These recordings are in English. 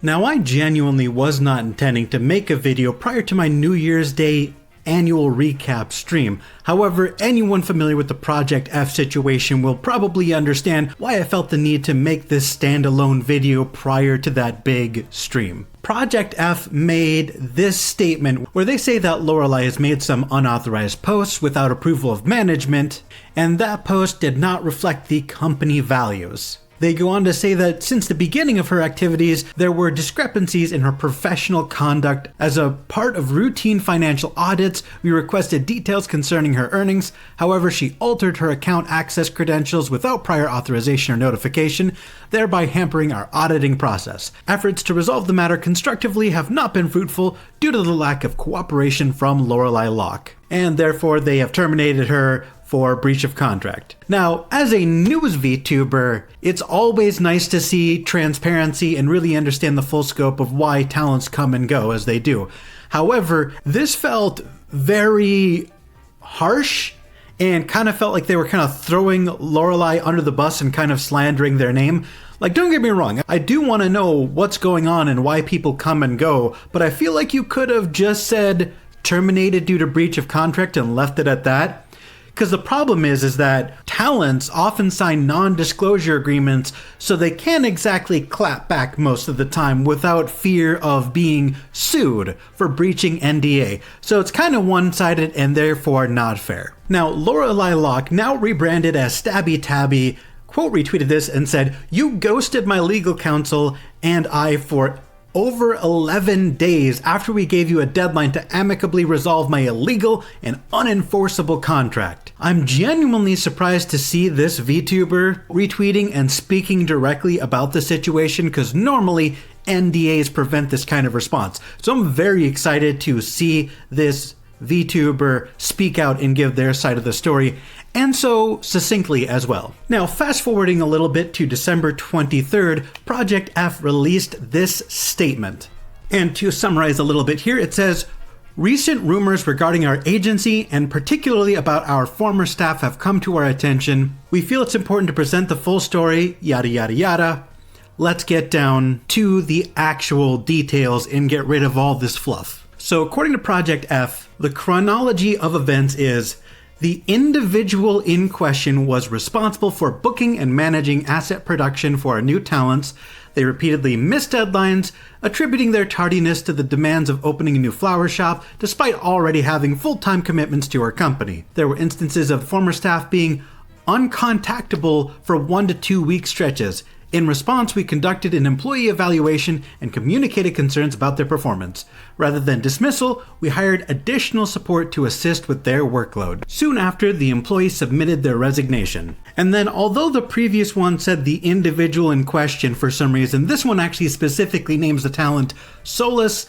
Now, I genuinely was not intending to make a video prior to my New Year's Day annual recap stream. However, anyone familiar with the Project F situation will probably understand why I felt the need to make this standalone video prior to that big stream. Project F made this statement where they say that Lorelai has made some unauthorized posts without approval of management, and that post did not reflect the company values. They go on to say that since the beginning of her activities, there were discrepancies in her professional conduct. As a part of routine financial audits, we requested details concerning her earnings. However, she altered her account access credentials without prior authorization or notification, thereby hampering our auditing process. Efforts to resolve the matter constructively have not been fruitful due to the lack of cooperation from Lorelai Loch, and therefore they have terminated her for breach of contract. Now, as a news VTuber, it's always nice to see transparency and really understand the full scope of why talents come and go as they do. However, this felt very harsh and kind of felt like they were kind of throwing Lorelai under the bus and kind of slandering their name. Like, don't get me wrong, I do want to know what's going on and why people come and go, but I feel like you could have just said terminated due to breach of contract and left it at that. Because the problem is that talents often sign non-disclosure agreements, so they can't exactly clap back most of the time without fear of being sued for breaching NDA. So it's kind of one-sided and therefore not fair. Now, Lorelai Loch, now rebranded as Stabby Tabby, quote retweeted this and said, "You ghosted my legal counsel and I for over 11 days after we gave you a deadline to amicably resolve my illegal and unenforceable contract." I'm genuinely surprised to see this VTuber retweeting and speaking directly about the situation, because normally NDAs prevent this kind of response. So I'm very excited to see this VTuber speak out and give their side of the story, and so succinctly as well. Now, fast forwarding a little bit to December 23rd, Project F released this statement. And to summarize a little bit here, it says, "Recent rumors regarding our agency and particularly about our former staff have come to our attention. We feel it's important to present the full story, yada yada yada. Let's get down to the actual details and get rid of all this fluff." So according to Project F, the chronology of events is: the individual in question was responsible for booking and managing asset production for our new talents. They repeatedly missed deadlines, attributing their tardiness to the demands of opening a new flower shop, despite already having full-time commitments to our company. There were instances of former staff being uncontactable for 1 to 2 week stretches. In response, we conducted an employee evaluation and communicated concerns about their performance. Rather than dismissal, we hired additional support to assist with their workload. Soon after, the employee submitted their resignation. And then, although the previous one said the individual in question for some reason, this one actually specifically names the talent Solus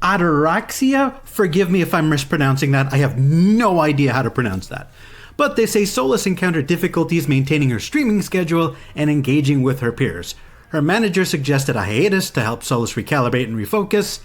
Ataraxia. Forgive me if I'm mispronouncing that. I have no idea how to pronounce that. But they say Solus encountered difficulties maintaining her streaming schedule and engaging with her peers. Her manager suggested a hiatus to help Solus recalibrate and refocus.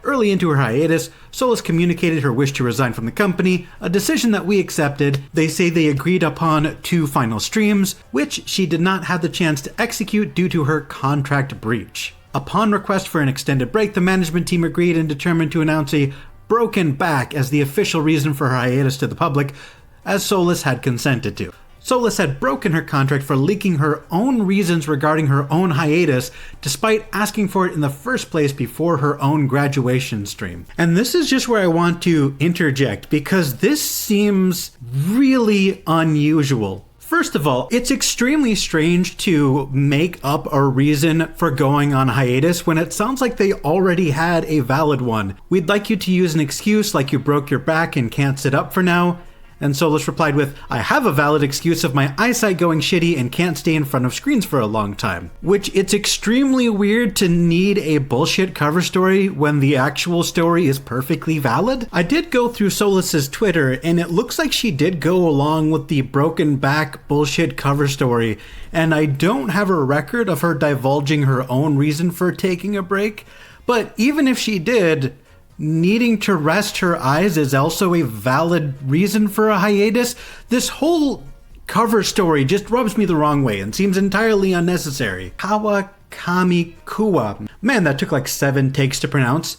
Early into her hiatus, Solus communicated her wish to resign from the company, a decision that we accepted. They say they agreed upon 2 final streams, which she did not have the chance to execute due to her contract breach. Upon request for an extended break, the management team agreed and determined to announce a broken back as the official reason for her hiatus to the public, as Solus had consented to. Solus had broken her contract for leaking her own reasons regarding her own hiatus, despite asking for it in the first place before her own graduation stream. And this is just where I want to interject, because this seems really unusual. First of all, it's extremely strange to make up a reason for going on hiatus when it sounds like they already had a valid one. "We'd like you to use an excuse like you broke your back and can't sit up for now." And Solus replied with, "I have a valid excuse of my eyesight going shitty and can't stay in front of screens for a long time." Which, it's extremely weird to need a bullshit cover story when the actual story is perfectly valid. I did go through Solus's Twitter, and it looks like she did go along with the broken back bullshit cover story, and I don't have a record of her divulging her own reason for taking a break. But even if she did, needing to rest her eyes is also a valid reason for a hiatus. This whole cover story just rubs me the wrong way and seems entirely unnecessary. Kawa Kamikuwa. Man, that took like 7 takes to pronounce.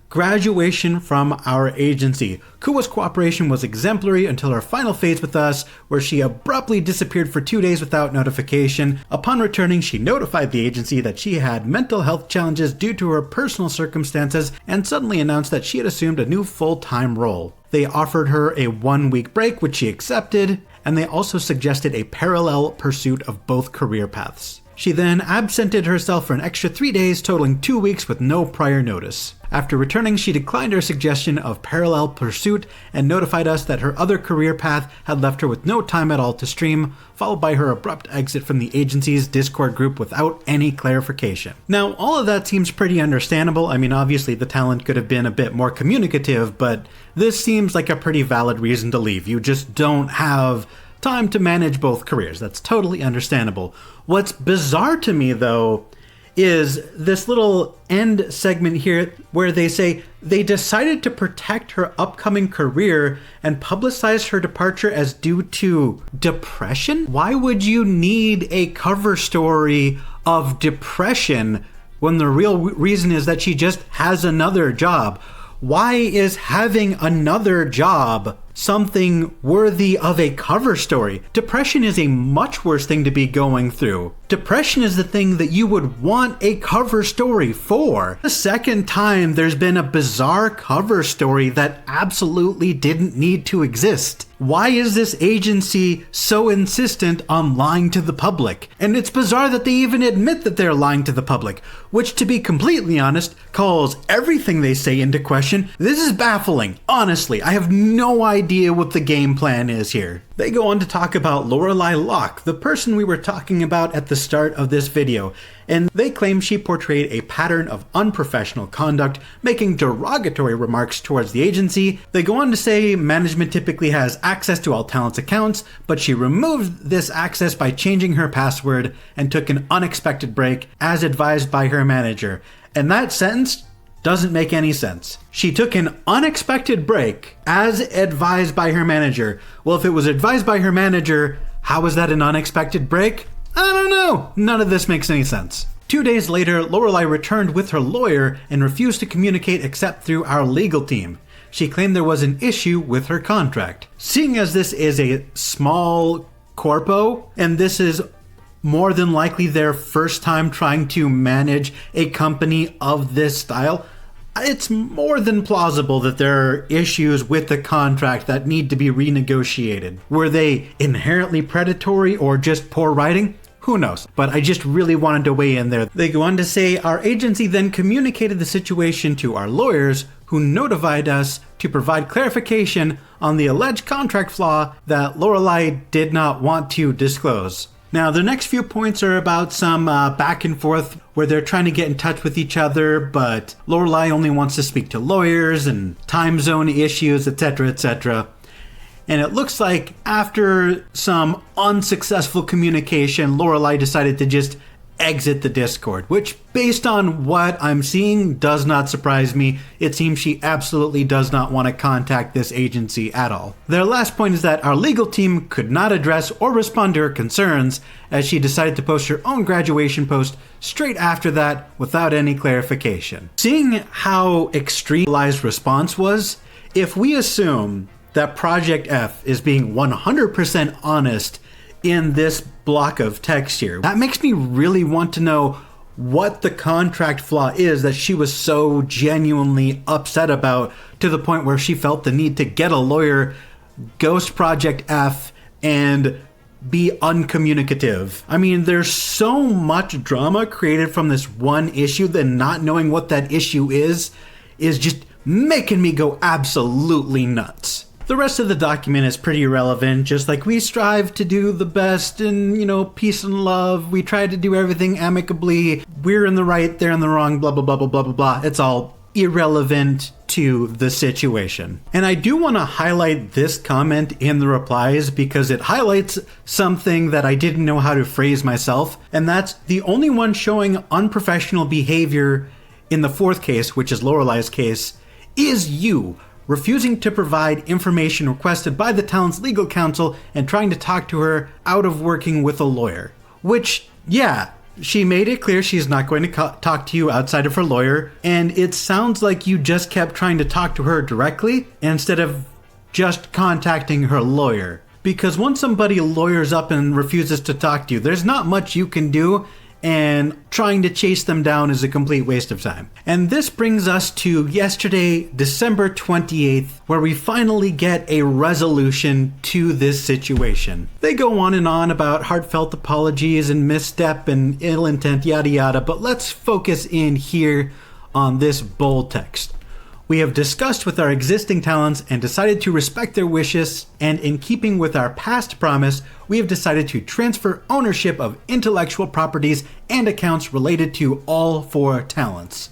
Graduation from our agency. Kuwa's cooperation was exemplary until her final phase with us, where she abruptly disappeared for 2 days without notification. Upon returning, she notified the agency that she had mental health challenges due to her personal circumstances and suddenly announced that she had assumed a new full-time role. They offered her a 1-week break, which she accepted, and they also suggested a parallel pursuit of both career paths. She then absented herself for an extra 3 days, totaling 2 weeks with no prior notice. After returning, she declined our suggestion of parallel pursuit and notified us that her other career path had left her with no time at all to stream, followed by her abrupt exit from the agency's Discord group without any clarification. Now, all of that seems pretty understandable. I mean, obviously the talent could have been a bit more communicative, but this seems like a pretty valid reason to leave. You just don't have time to manage both careers. That's totally understandable. What's bizarre to me, though, is this little end segment here where they say they decided to protect her upcoming career and publicize her departure as due to depression? Why would you need a cover story of depression when the real reason is that she just has another job? Why is having another job something worthy of a cover story? Depression is a much worse thing to be going through. Depression is the thing that you would want a cover story for. The second time there's been a bizarre cover story that absolutely didn't need to exist. Why is this agency so insistent on lying to the public? And it's bizarre that they even admit that they're lying to the public, which, to be completely honest, calls everything they say into question. This is baffling. Honestly, I have no idea what the game plan is here. They go on to talk about Lorelai Loch, the person we were talking about at the start of this video, and they claim she portrayed a pattern of unprofessional conduct, making derogatory remarks towards the agency. They go on to say management typically has access to all talent's accounts, but she removed this access by changing her password and took an unexpected break as advised by her manager. And that sentence doesn't make any sense. She took an unexpected break as advised by her manager. Well, if it was advised by her manager, how was that an unexpected break? I don't know. None of this makes any sense. 2 days later, Lorelai returned with her lawyer and refused to communicate except through our legal team. She claimed there was an issue with her contract. Seeing as this is a small corpo, and this is more than likely their first time trying to manage a company of this style, it's more than plausible that there are issues with the contract that need to be renegotiated. Were they inherently predatory or just poor writing? Who knows? But I just really wanted to weigh in there. They go on to say our agency then communicated the situation to our lawyers, who notified us to provide clarification on the alleged contract flaw that Lorelai did not want to disclose. Now, the next few points are about some back and forth where they're trying to get in touch with each other, but Lorelai only wants to speak to lawyers and time zone issues, etc., etc. And it looks like after some unsuccessful communication, Lorelai decided to just exit the Discord, which, based on what I'm seeing, does not surprise me. It seems she absolutely does not want to contact this agency at all. Their last point is that our legal team could not address or respond to her concerns, as she decided to post her own graduation post straight after that without any clarification. Seeing how extreme Lorelai's response was, if we assume that Project F is being 100% honest in this block of text here, that makes me really want to know what the contract flaw is that she was so genuinely upset about, to the point where she felt the need to get a lawyer, ghost Project F, and be uncommunicative. I mean, there's so much drama created from this one issue that not knowing what that issue is just making me go absolutely nuts. The rest of the document is pretty irrelevant, just like we strive to do the best in, peace and love. We try to do everything amicably. We're in the right, they're in the wrong, blah, blah, blah, blah, blah, blah, blah. It's all irrelevant to the situation. And I do want to highlight this comment in the replies because it highlights something that I didn't know how to phrase myself, and that's the only one showing unprofessional behavior in the fourth case, which is Lorelai's case, is you, refusing to provide information requested by the talent's legal counsel and trying to talk to her out of working with a lawyer. Which, yeah, She made it clear she's not going to talk to you outside of her lawyer, and it sounds like you just kept trying to talk to her directly instead of just contacting her lawyer. Because once somebody lawyers up and refuses to talk to you, there's not much you can do, and trying to chase them down is a complete waste of time. And this brings us to yesterday, December 28th, where we finally get a resolution to this situation. They go on and on about heartfelt apologies and misstep and ill intent, yada yada, but let's focus in here on this bold text. We have discussed with our existing talents and decided to respect their wishes, and in keeping with our past promise, we have decided to transfer ownership of intellectual properties and accounts related to all 4 talents.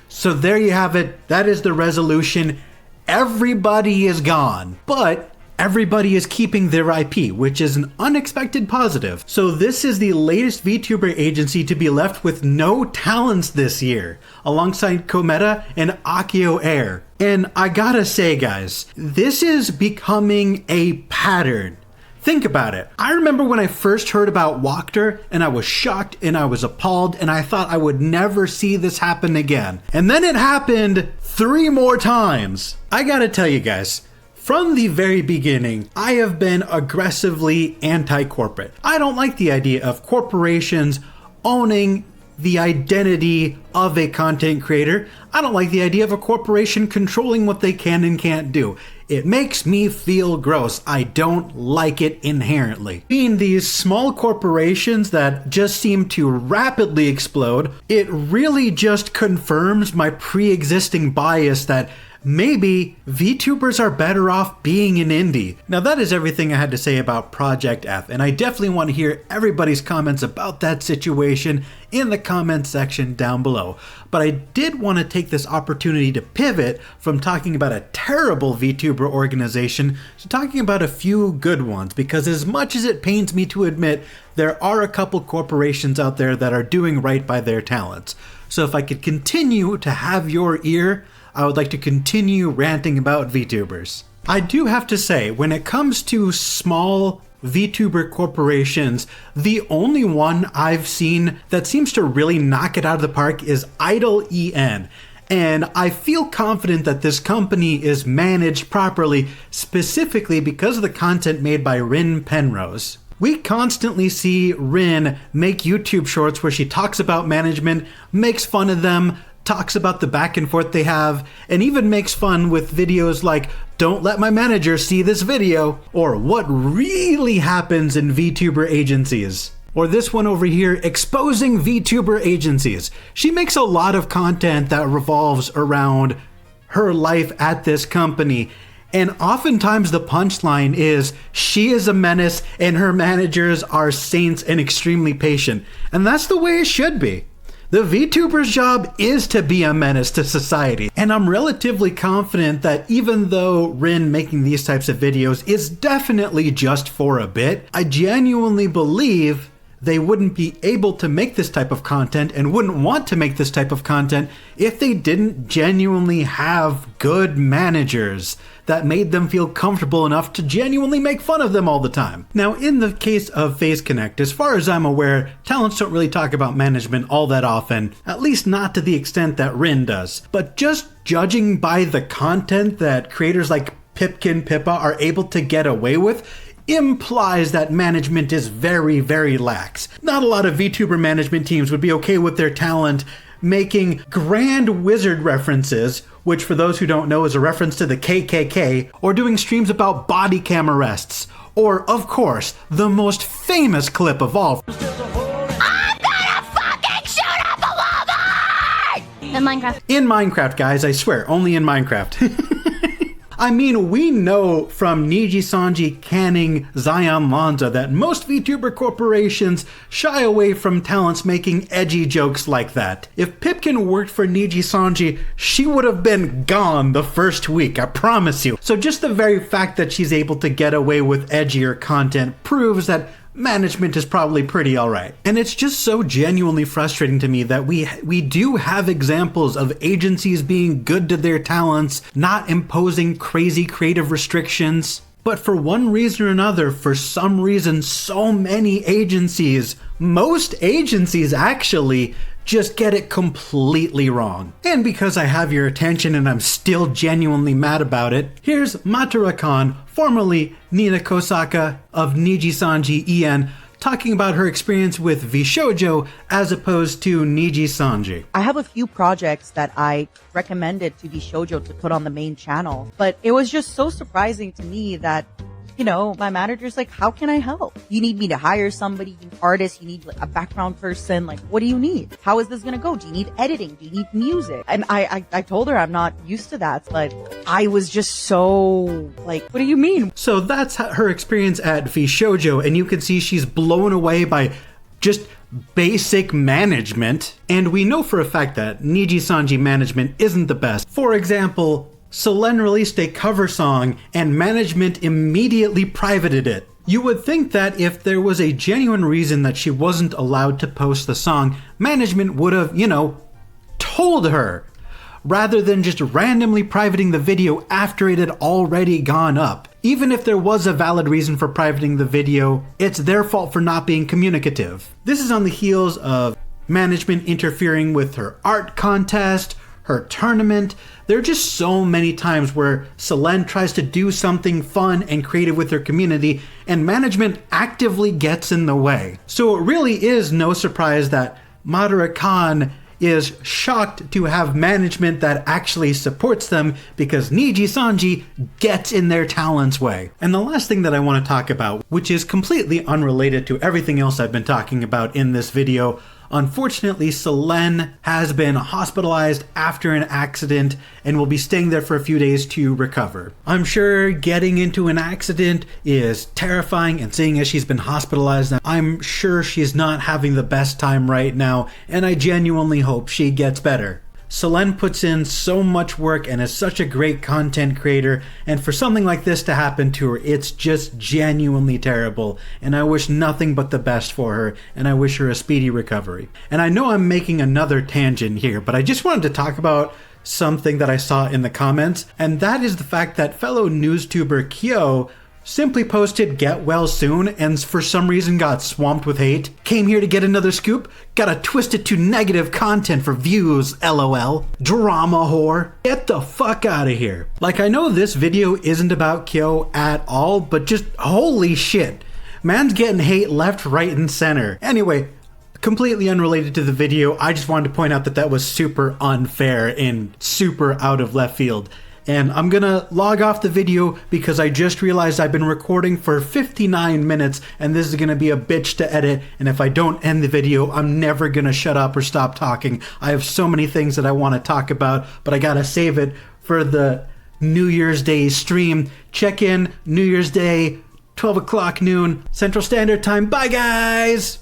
So there you have it. That is the resolution. Everybody is gone, but everybody is keeping their IP, which is an unexpected positive. So this is the latest VTuber agency to be left with no talents this year, alongside KOMeta and Akio Air. And I gotta say, guys, this is becoming a pattern. Think about it. I remember when I first heard about Wactor, and I was shocked and I was appalled, and I thought I would never see this happen again. And then it happened 3 more times. I gotta tell you guys, from the very beginning, I have been aggressively anti-corporate. I don't like the idea of corporations owning the identity of a content creator. I don't like the idea of a corporation controlling what they can and can't do. It makes me feel gross. I don't like it inherently. Being these small corporations that just seem to rapidly explode, it really just confirms my pre-existing bias that maybe VTubers are better off being an indie. Now that is everything I had to say about Project F, and I definitely want to hear everybody's comments about that situation in the comment section down below. But I did want to take this opportunity to pivot from talking about a terrible VTuber organization to talking about a few good ones, because as much as it pains me to admit, there are a couple corporations out there that are doing right by their talents. So if I could continue to have your ear, I would like to continue ranting about VTubers. I do have to say, when it comes to small VTuber corporations, the only one I've seen that seems to really knock it out of the park is Idle EN. And I feel confident that this company is managed properly, specifically because of the content made by Rin Penrose. We constantly see Rin make YouTube shorts where she talks about management, makes fun of them, talks about the back and forth they have, and even makes fun with videos like, "Don't let my manager see this video," or "What really happens in VTuber agencies," or this one over here, "Exposing VTuber agencies." She makes a lot of content that revolves around her life at this company, and oftentimes the punchline is she is a menace and her managers are saints and extremely patient. And that's the way it should be. The VTuber's job is to be a menace to society, and I'm relatively confident that even though Rin making these types of videos is definitely just for a bit, I genuinely believe they wouldn't be able to make this type of content and wouldn't want to make this type of content if they didn't genuinely have good managers that made them feel comfortable enough to genuinely make fun of them all the time. Now, in the case of Phase Connect, as far as I'm aware, talents don't really talk about management all that often, at least not to the extent that Rin does. But just judging by the content that creators like Pipkin Pippa are able to get away with, implies that management is very, very lax. Not a lot of VTuber management teams would be okay with their talent making grand wizard references, which for those who don't know is a reference to the KKK, or doing streams about body cam arrests, or of course, the most famous clip of all. I'm gonna fucking shoot up a Walmart! In Minecraft. In Minecraft, guys, I swear, only in Minecraft. I mean, we know from Nijisanji canning Zion Lanza that most VTuber corporations shy away from talents making edgy jokes like that. If Pipkin worked for Nijisanji, she would have been gone the first week, I promise you. So just the very fact that she's able to get away with edgier content proves that management is probably pretty alright. And it's just so genuinely frustrating to me that we do have examples of agencies being good to their talents, not imposing crazy creative restrictions. But for one reason or another, for some reason, so many agencies, most agencies actually, just get it completely wrong. And because I have your attention and I'm still genuinely mad about it, here's Matara-kan, formerly Nina Kosaka of Nijisanji EN, talking about her experience with VShojo as opposed to Nijisanji. I have a few projects that I recommended to VShojo to put on the main channel, but it was just so surprising to me that, you know, my manager's like, how can I help? You need me to hire somebody, you need artists, you need like a background person, like what do you need? How is this gonna go? Do you need editing? Do you need music? And I told her I'm not used to that, but I was just so like, what do you mean? So that's her experience at VShojo, and you can see she's blown away by just basic management. And we know for a fact that Nijisanji management isn't the best. For example, Selen released a cover song and management immediately privated it. You would think that if there was a genuine reason that she wasn't allowed to post the song, management would have, you know, told her, rather than just randomly privating the video after it had already gone up. Even if there was a valid reason for privating the video, it's their fault for not being communicative. This is on the heels of management interfering with her art contest, her tournament. There are just so many times where Selen tries to do something fun and creative with her community, and management actively gets in the way. So it really is no surprise that Matara-kan is shocked to have management that actually supports them, because Nijisanji gets in their talent's way. And the last thing that I want to talk about, which is completely unrelated to everything else I've been talking about in this video, unfortunately, Selen has been hospitalized after an accident and will be staying there for a few days to recover. I'm sure getting into an accident is terrifying, and seeing as she's been hospitalized, I'm sure she's not having the best time right now, and I genuinely hope she gets better. Selen puts in so much work and is such a great content creator, and for something like this to happen to her, it's just genuinely terrible, and I wish nothing but the best for her, and I wish her a speedy recovery. And I know I'm making another tangent here, but I just wanted to talk about something that I saw in the comments, and that is the fact that fellow newstuber Khyo simply posted "get well soon" and for some reason got swamped with hate. Came here to get another scoop, gotta twist it to negative content for views, lol. Drama whore. Get the fuck out of here. Like, I know this video isn't about Khyo at all, but just holy shit. Man's getting hate left, right, and center. Anyway, completely unrelated to the video, I just wanted to point out that that was super unfair and super out of left field. And I'm gonna log off the video because I just realized I've been recording for 59 minutes and this is gonna be a bitch to edit, and if I don't end the video, I'm never gonna shut up or stop talking. I have so many things that I want to talk about, but I gotta save it for the New Year's Day stream. Check in New Year's Day, 12 o'clock noon, Central Standard Time. Bye guys!